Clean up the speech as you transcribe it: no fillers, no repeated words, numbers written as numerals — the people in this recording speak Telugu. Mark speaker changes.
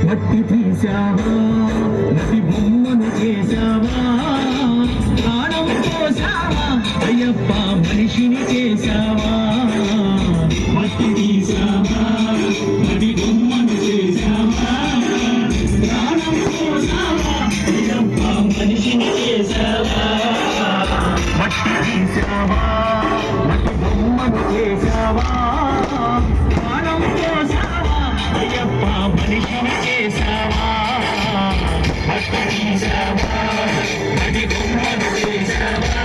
Speaker 1: మట్టి తీసావా నది బొమ్మను చేసావా ప్రాణం పోసావా అయ్యప్ప మనిషిని చేసావా మట్టి తీసావా నది బొమ్మను చేసావా ప్రాణం పోసావా అయ్యప్ప మనిషిని చేసావా మట్టి తీసావా నది బొమ్మను చేసావా ప్రాణం పోసావా అయ్యప్ప మనిషిని చేసావా మట్టి తీసావా నది బొమ్మను చేసావా